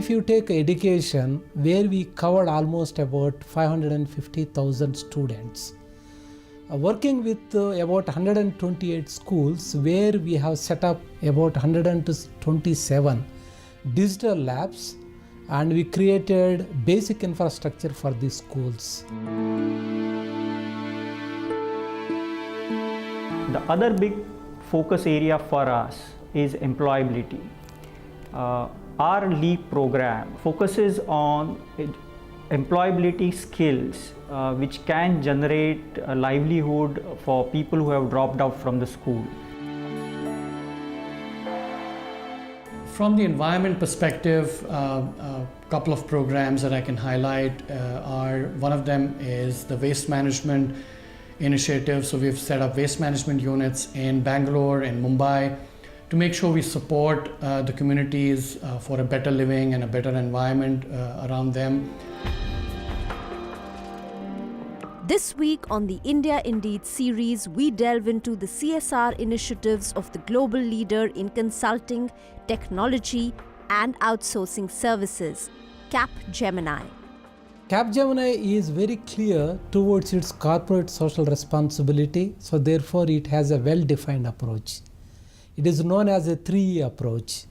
If you take education, where we covered almost about 550,000 students, working with about 128 schools, where we have set up about 127 digital labs, and we created basic infrastructure for these schools. The other big focus area for us is employability. Our LEAP program focuses on employability skills which can generate a livelihood for people who have dropped out from the school. From the environment perspective, a couple of programs that I can highlight are, one of them is the waste management initiative. So we've set up waste management units in Bangalore and Mumbai to make sure we support the communities for a better living and a better environment around them. This week on the India Indeed series, we delve into the CSR initiatives of the global leader in consulting, technology and outsourcing services, Capgemini. Capgemini is very clear towards its corporate social responsibility, so therefore it has a well-defined approach. It is known as a 3E approach.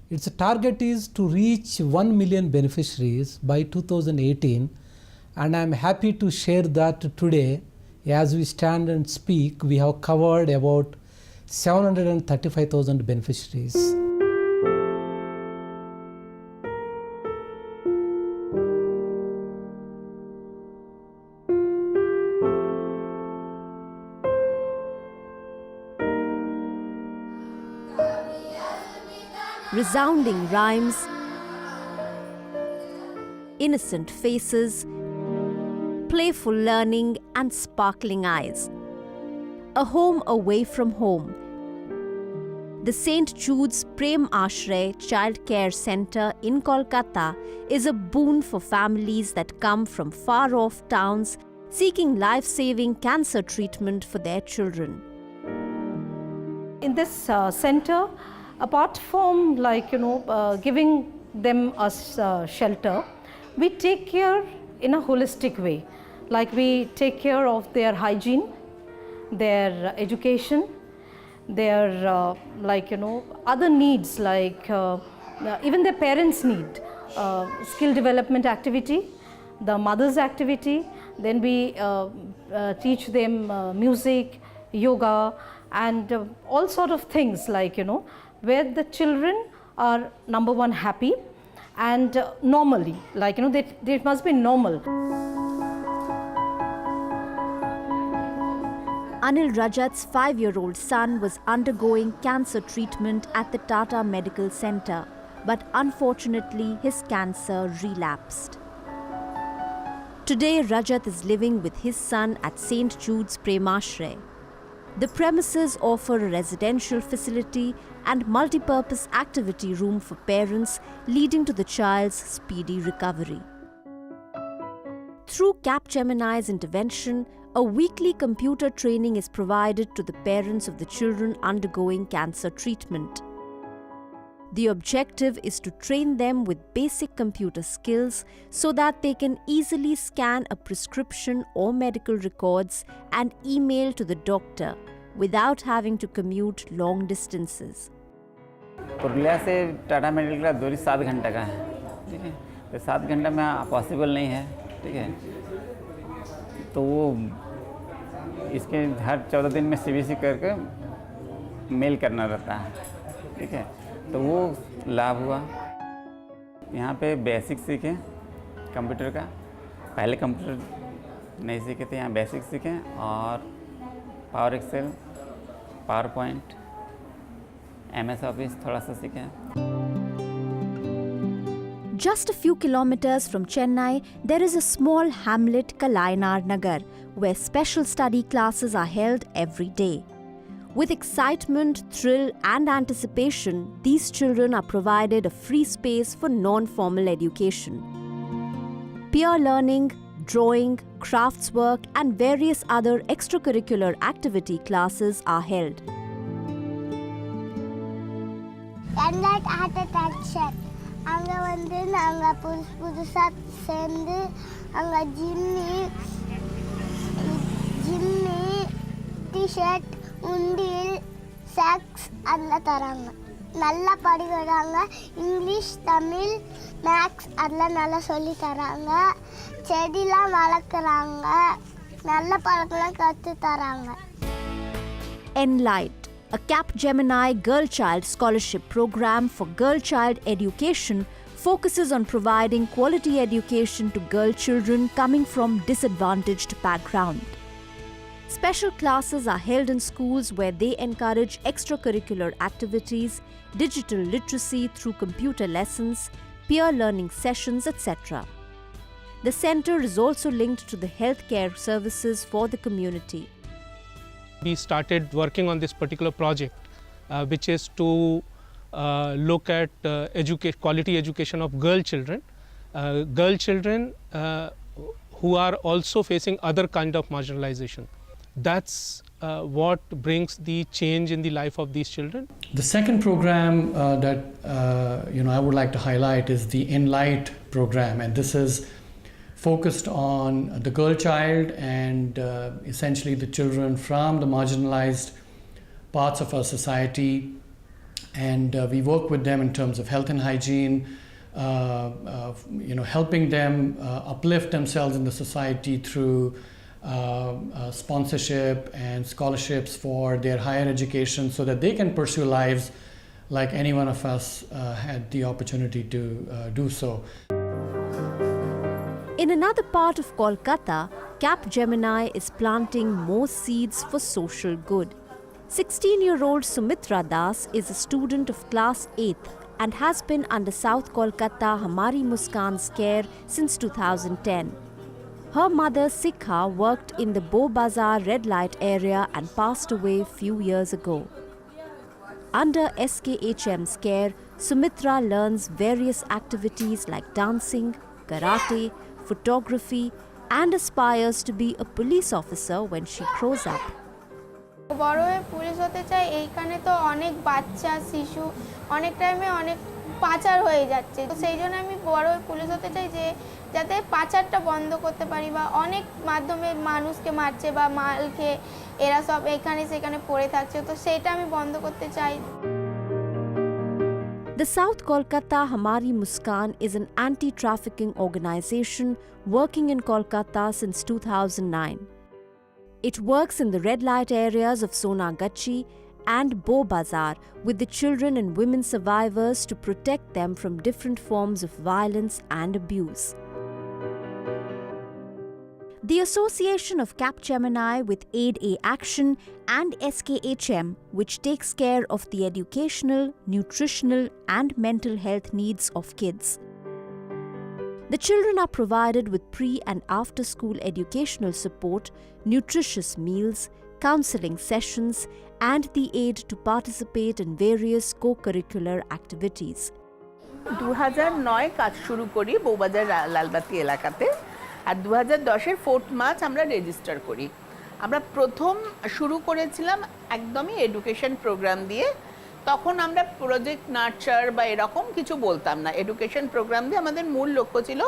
Its target is to reach 1 million beneficiaries by 2018, and I am happy to share that today, as we stand and speak, we have covered about 735,000 beneficiaries. Resounding rhymes, innocent faces, playful learning and sparkling eyes. A home away from home. The St. Jude's Prem Ashray Child Care Centre in Kolkata is a boon for families that come from far-off towns seeking life-saving cancer treatment for their children. In this centre, apart from giving them a shelter, we take care in a holistic way. Like we take care of their hygiene, their education, their other needs, like even their parents' need, skill development activity, the mother's activity. Then we teach them music, yoga, and all sort of things, like where the children are, number one, happy, and normally, they must be normal. Anil Rajat's 5-year-old son was undergoing cancer treatment at the Tata Medical Centre, but unfortunately his cancer relapsed. Today, Rajat is living with his son at St. Jude's Prem Ashray. The premises offer a residential facility and multi-purpose activity room for parents, leading to the child's speedy recovery. Through Capgemini's intervention, a weekly computer training is provided to the parents of the children undergoing cancer treatment. The objective is to train them with basic computer skills so that they can easily scan a prescription or medical records and email to the doctor without having to commute long distances. Purulia से Tata medical का दूरी 7 घंटे का है, ठीक है। तो 7 घंटे में पॉसिबल नहीं है, ठीक है। तो वो इसके हर 14 दिन में CBC करके मेल करना रहता है, ठीक है। तो वो लाभ हुआ। यहाँ पे बेसिक सीखे कंप्यूटर का, पहले कंप्यूटर नहीं सीखे थे, यहाँ बेसिक सीखे और power Excel, PowerPoint, MS Office थोड़ा सा सीखे। Just a few kilometers from Chennai, there is a small hamlet, Kalainar Nagar, where special study classes are held every day. With excitement, thrill and anticipation, these children are provided a free space for non-formal education. Peer learning, drawing, crafts work and various other extracurricular activity classes are held. And that at attraction, அங்கே வந்து நாங்கள் புதுசாக சேர்ந்து அங்கே Jimmy T shirt உண்டியல் socks அதில் தராங்க. நல்லா படிக்கிறாங்க. இங்கிலீஷ் தமிழ் மேக்ஸ் அதில் நல்லா சொல்லி தராங்க. செடிலாம் வளர்க்குறாங்க. நல்ல பழக்கெல்லாம் கற்று தராங்க. Enlight, a Capgemini Girl Child Scholarship program for girl child education, focuses on providing quality education to girl children coming from disadvantaged background. Special classes are held in schools where they encourage extracurricular activities, digital literacy through computer lessons, peer learning sessions, etc. The center is also linked to the healthcare services for the community. We started working on this particular project, which is to look at quality education of girl children who are also facing other kind of marginalization. That's what brings the change in the life of these children. The second program that I would like to highlight is the Enlight program, and this is focused on the girl child and essentially the children from the marginalized parts of our society, and we work with them in terms of health and hygiene, helping them uplift themselves in the society through sponsorship and scholarships for their higher education so that they can pursue lives like any one of us had the opportunity to do so. In another part of Kolkata, Capgemini is planting more seeds for social good. 16-year-old Sumitra Das is a student of class 8th and has been under South Kolkata Hamari Muskan's care since 2010. Her mother Sikha worked in the Bo Bazaar red light area and passed away few years ago. Under SKHM's care, Sumitra learns various activities like dancing, karate, photography, and aspires to be a police officer when she grows up. বড় হয়ে police হতে চাই। এইখানে তো অনেক বাচ্চা শিশু অনেক টাইমে অনেক পাচার হয়ে যাচ্ছে, তো সেই জন্য আমি বড় হয়ে পুলিশ হতে চাই যে যাতে পাচারটা বন্ধ করতে পারি, বা অনেক মাধ্যমে মানুষকে মারছে বা মাল খেয়ে এরা সব এখানে সেখানে পড়ে থাকছে, তো সেটা আমি বন্ধ করতে চাই। The South Kolkata Hamari Muskan is an anti-trafficking organization working in Kolkata since 2009. It works in the red light areas of Sonagachi and Bo Bazaar with the children and women survivors to protect them from different forms of violence and abuse. The association of Capgemini with Aid A Action and SKHM, which takes care of the educational, nutritional and mental health needs of kids. The children are provided with pre- and after-school educational support, nutritious meals, counseling sessions and the aid to participate in various co-curricular activities. 2009 কাজ শুরু করি বউবাজার লালবাতি এলাকাতে, আর 2010-এর 4th March আমরা register করি। আমরা প্রথম শুরু করেছিলাম একদমই এডুকেশন প্রোগ্রাম দিয়ে। তখন আমরা প্রজেক্ট নার্চার বা এরকম কিছু বলতাম না, এডুকেশন প্রোগ্রাম দিয়ে আমাদের মূল লক্ষ্য ছিল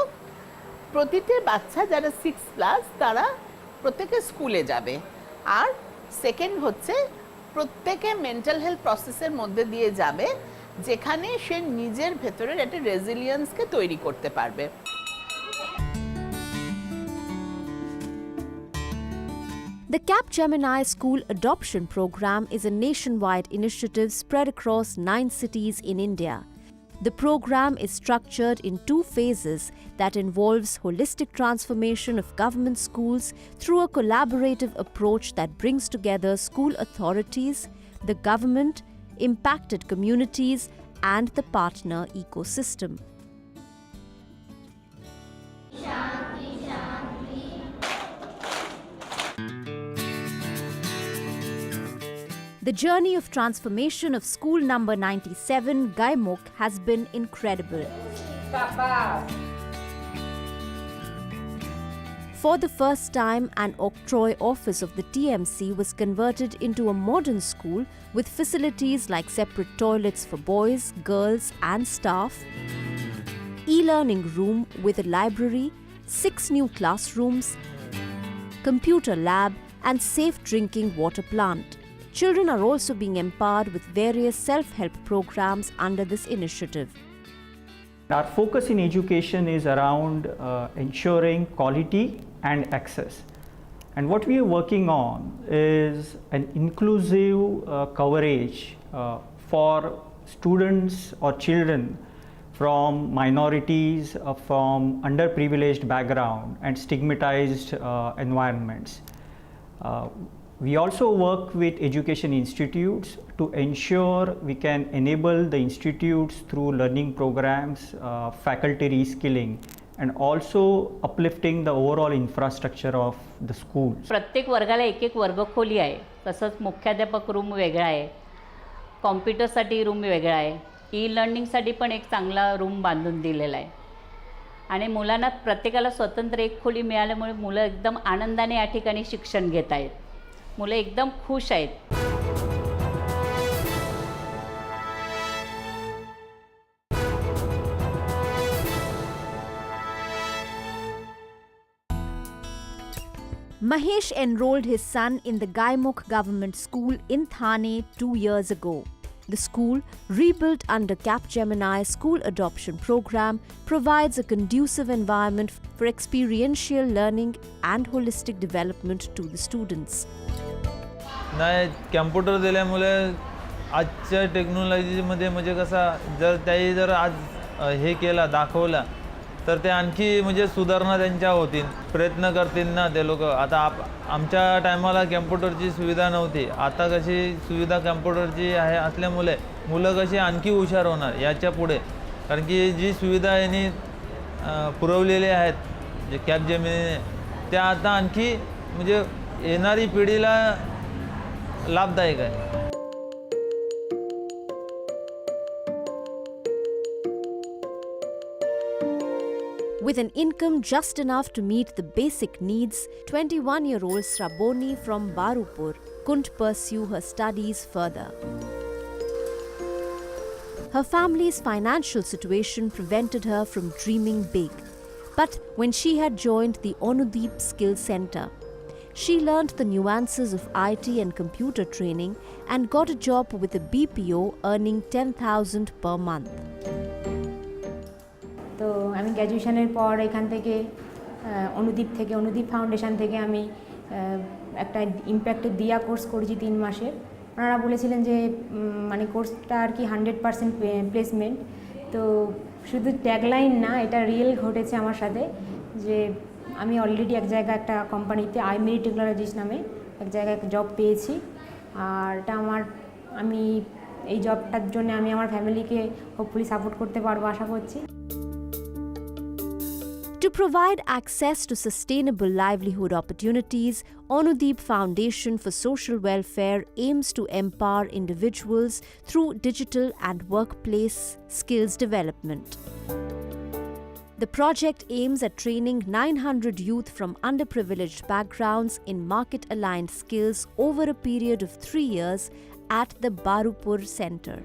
প্রতিটি বাচ্চা যারা 6+ তারা প্রত্যেকে স্কুলে যাবে, আর সেকেন্ড হচ্ছে প্রত্যেকে মেন্টাল হেলথ প্রসেসের মধ্যে দিয়ে যাবে যেখানে সে নিজের ভেতরের একটা রেজিলিয়েন্সকে তৈরি করতে পারবে। The Capgemini School Adoption Program is a nationwide initiative spread across 9 cities in India. The program is structured in 2 phases that involves holistic transformation of government schools through a collaborative approach that brings together school authorities, the government, impacted communities, and the partner ecosystem. The journey of transformation of school number 97, Gaimok, has been incredible. For the first time, an octroi office of the TMC was converted into a modern school with facilities like separate toilets for boys, girls, and staff, e-learning room with a library, 6 new classrooms, computer lab and safe drinking water plant. Children are also being empowered with various self-help programs under this initiative. Our focus in education is around ensuring quality and access. And what we are working on is an inclusive coverage for students or children from minorities, from underprivileged background and stigmatized environments. We also work with education institutes to ensure we can enable the institutes through learning programs, faculty reskilling, and also uplifting the overall infrastructure of the schools. प्रत्येक वर्गाला एक एक वर्गखोली आहे. तसंच मुख्याध्यापक room वेगळा आहे, कॉम्प्युटरसाठी room वेगळा आहे, ई लर्निंगसाठी पण एक चांगला रूम बांधून दिलेला आहे. आणि मुलांना प्रत्येकाला स्वतंत्र एक खोली मिळाल्यामुळे मुलं एकदम आनंदाने या ठिकाणी शिक्षण घेत आहेत. मुलं एकदम खुश आहेत. Mahesh enrolled his son in the Gaimukh Government School in Thane 2 years ago. The school, rebuilt under Capgemini School Adoption Program, provides a conducive environment for experiential learning and holistic development to the students. नाही, computer दिल्यामुळे आजच्या टेक्नॉलॉजीमध्ये म्हणजे कसा जर त्याही जर आज हे केला दाखवला तर ते आणखी म्हणजे सुधारणा त्यांच्या होतील, प्रयत्न करतील ना ते लोक. आता आमच्या टायमाला कॅम्प्युटरची सुविधा नव्हती, आता कशी सुविधा कॅम्प्युटरची आहे असल्यामुळे मुलं कशी आणखी हुशार होणार याच्या पुढे. कारण की जी सुविधा यांनी पुरवलेली आहेत जे कॅपजेमिनीने, त्या आता आणखी म्हणजे येणारी पिढीला लाभदायक आहे. With an income just enough to meet the basic needs, 21-year-old Sraboni from Barupur couldn't pursue her studies further. Her family's financial situation prevented her from dreaming big. But when she had joined the Anudeep Skill Center, she learned the nuances of IT and computer training and got a job with a BPO earning 10,000 per month. তো আমি গ্র্যাজুয়েশনের পর এখান থেকে Anudeep foundation থেকে আমি একটা ইম্প্যাক্টের দিয়া course করেছি 3 মাসের। ওনারা বলেছিলেন যে মানে কোর্সটা আর কি 100% প্লেসমেন্ট। তো শুধু ট্যাগলাইন না, এটা রিয়েল ঘটেছে আমার সাথে যে আমি অলরেডি এক জায়গায় একটা কোম্পানিতে আইমেরি টেকনোলজিস নামে এক জায়গায় জব পেয়েছি। আর এটা আমি এই জবটার জন্য আমি আমার ফ্যামিলিকে হোপফুলি সাপোর্ট করতে পারবো আশা করছি। To provide access to sustainable livelihood opportunities, Anudeep Foundation for Social Welfare aims to empower individuals through digital and workplace skills development. The project aims at training 900 youth from underprivileged backgrounds in market-aligned skills over a period of 3 years at the Barupur Center.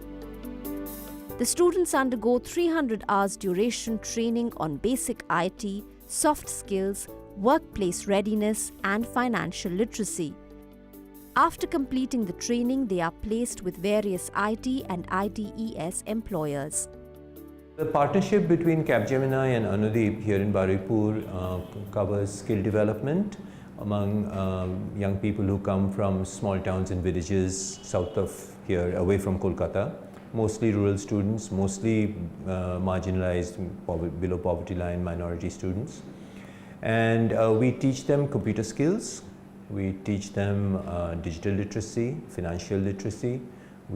The students undergo 300 hours duration training on basic IT, soft skills, workplace readiness, and financial literacy. After completing the training, they are placed with various IT and ITES employers. The partnership between Capgemini and Anudeep here in Barupur covers skill development among young people who come from small towns and villages south of here, away from Kolkata. Mostly rural students, mostly marginalized, below poverty line minority students. And we teach them computer skills, we teach them digital literacy, financial literacy,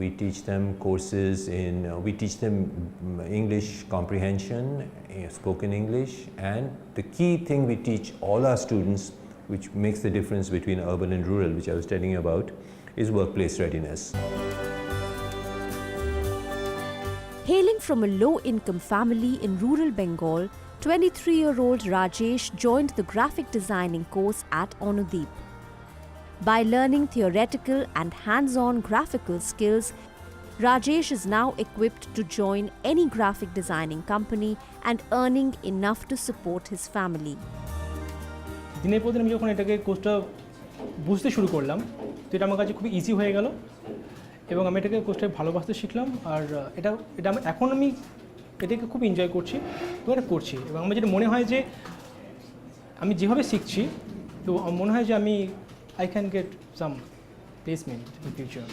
we teach them courses in, we teach them English comprehension, spoken English, and the key thing we teach all our students, which makes the difference between urban and rural, which I was telling you about, is workplace readiness. Hailing from a low-income family in rural Bengal, 23-year-old Rajesh joined the graphic designing course at Anudeep. By learning theoretical and hands-on graphical skills, Rajesh is now equipped to join any graphic designing company and earning enough to support his family. দিনের পর দিন আমি যখন এটাকে কোর্সটা বুঝতে শুরু করলাম তো এটা আমার কাছে খুবই ইজি হয়ে গেল এবং আমি এটাকে কোর্সটাকে ভালোবাসতে শিখলাম আর এটা এখন আমি এটাকে খুব এনজয় করছি তো এটা করছি এবং আমার যেটা মনে হয় যে আমি যেভাবে শিখছি তো মনে হয় যে আমি I can get some placement in future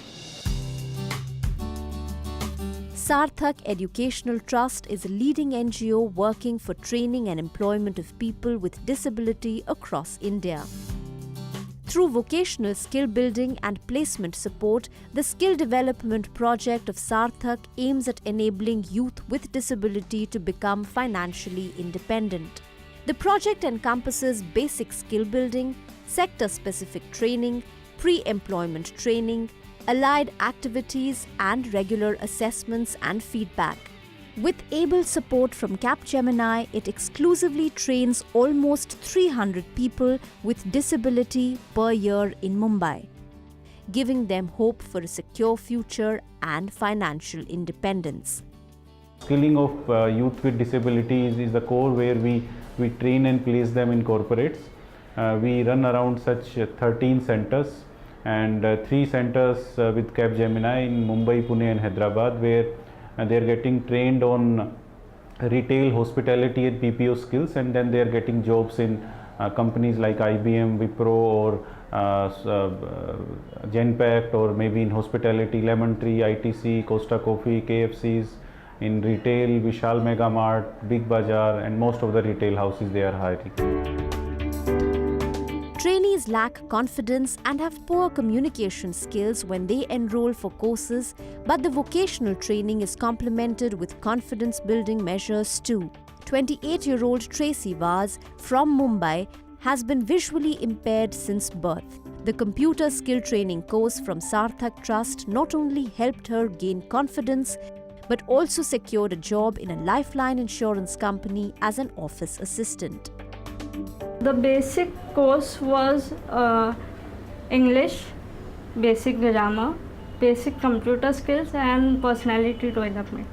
Sarthak Educational Trust is a leading NGO working for training and employment of people with disability across India. Through vocational skill building and placement support, the skill development project of Sarthak aims at enabling youth with disability to become financially independent. The project encompasses basic skill building, sector-specific training, pre-employment training, allied activities and regular assessments and feedback. With able support from Capgemini, it exclusively trains almost 300 people with disability per year in Mumbai, giving them hope for a secure future and financial independence. Skilling of youth with disabilities is the core where we train and place them in corporates. We run around such 13 centers and 3 centers with Capgemini in Mumbai, Pune and Hyderabad where they are getting trained on retail, hospitality and PPO skills and then they are getting jobs in companies like IBM, Wipro or Genpact or maybe in hospitality, Lemon Tree, ITC, Costa Coffee, KFCs, in retail, Vishal Mega Mart, Big Bazaar and most of the retail houses they are hiring. Trainees lack confidence and have poor communication skills when they enroll for courses, but the vocational training is complemented with confidence-building measures too. 28-year-old Tracy Vaz from Mumbai has been visually impaired since birth. The computer skill training course from Sarthak Trust not only helped her gain confidence, but also secured a job in a lifeline insurance company as an office assistant. The basic course was English, basic grammar, basic computer skills and personality development.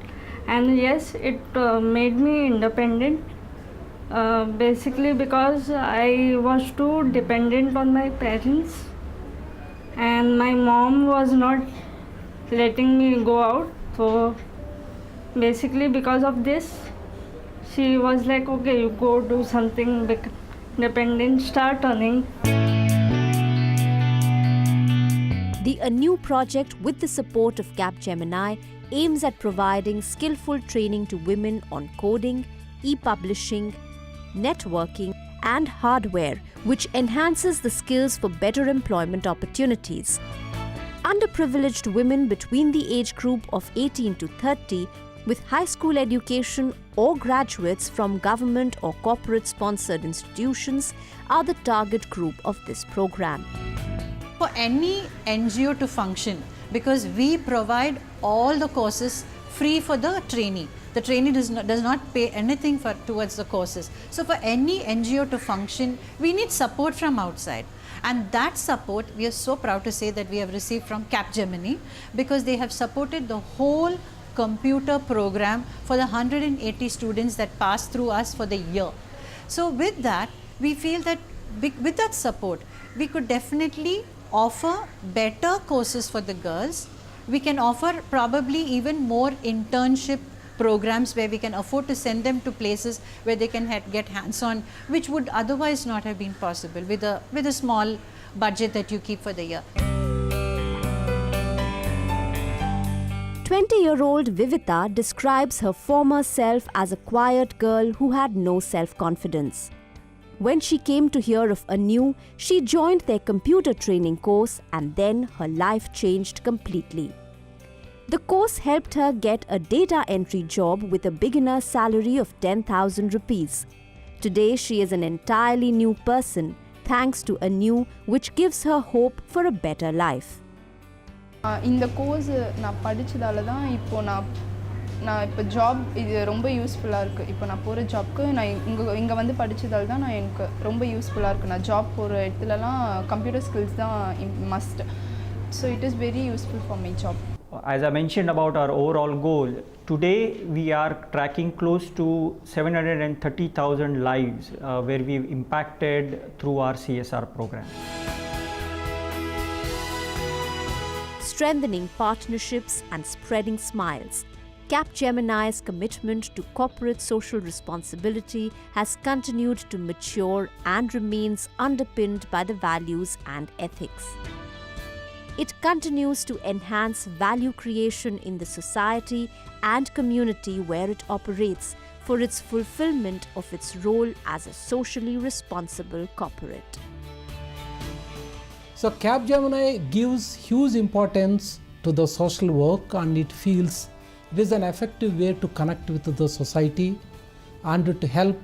And yes, it made me independent basically because I was too dependent on my parents and my mom was not letting me go out. So basically because of this, she was like, okay, you go do something big. Independent, start earning. The A New project with the support of Capgemini aims at providing skillful training to women on coding, e-publishing, networking and hardware, which enhances the skills for better employment opportunities. Underprivileged women between the age group of 18 to 30 with high school education or graduates from government or corporate sponsored institutions are the target group of this program. For any NGO to function, because we provide all the courses free for the trainee. The trainee does not pay anything towards the courses. So for any NGO to function, we need support from outside. And that support, we are so proud to say that we have received from Capgemini because they have supported the whole computer program for the 180 students that pass through us for the year. So with that, we feel that with that support, we could definitely offer better courses for the girls. We can offer probably even more internship programs where we can afford to send them to places where they can get hands-on, which would otherwise not have been possible with a small budget that you keep for the year. 20-year-old Vivita describes her former self as a quiet girl who had no self-confidence. When she came to hear of A New, she joined their computer training course and then her life changed completely. The course helped her get a data entry job with a beginner salary of 10,000 rupees. Today she is an entirely new person thanks to A New, which gives her hope for a better life. இந்த course நான் படித்ததால தான் இப்போது நான் இப்போ job இது ரொம்ப யூஸ்ஃபுல்லாக இருக்குது. இப்போ நான் போகிற ஜாப்க்கு நான் இங்கே வந்து படித்ததால தான் நான் எனக்கு ரொம்ப யூஸ்ஃபுல்லாக இருக்குது. நான் ஜாப் போகிற இடத்துலலாம் கம்ப்யூட்டர் ஸ்கில்ஸ் தான் must. So it is very useful for my job. As I mentioned about our overall goal, today we are tracking close to 730,000 lives where we've impacted through our CSR program. Strengthening partnerships and spreading smiles. Capgemini's commitment to corporate social responsibility has continued to mature and remains underpinned by the values and ethics. It continues to enhance value creation in the society and community where it operates for its fulfillment of its role as a socially responsible corporate. So Capgemini gives huge importance to the social work, and it feels it is an effective way to connect with the society and to help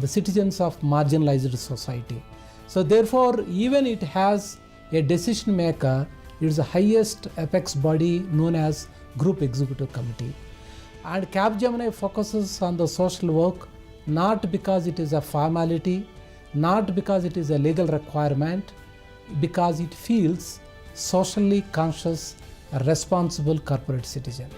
the citizens of marginalized society. So therefore, even it has a decision maker, it is the highest apex body known as Group Executive Committee. And Capgemini focuses on the social work not because it is a formality, not because it is a legal requirement, because it feels socially conscious, a responsible corporate citizen.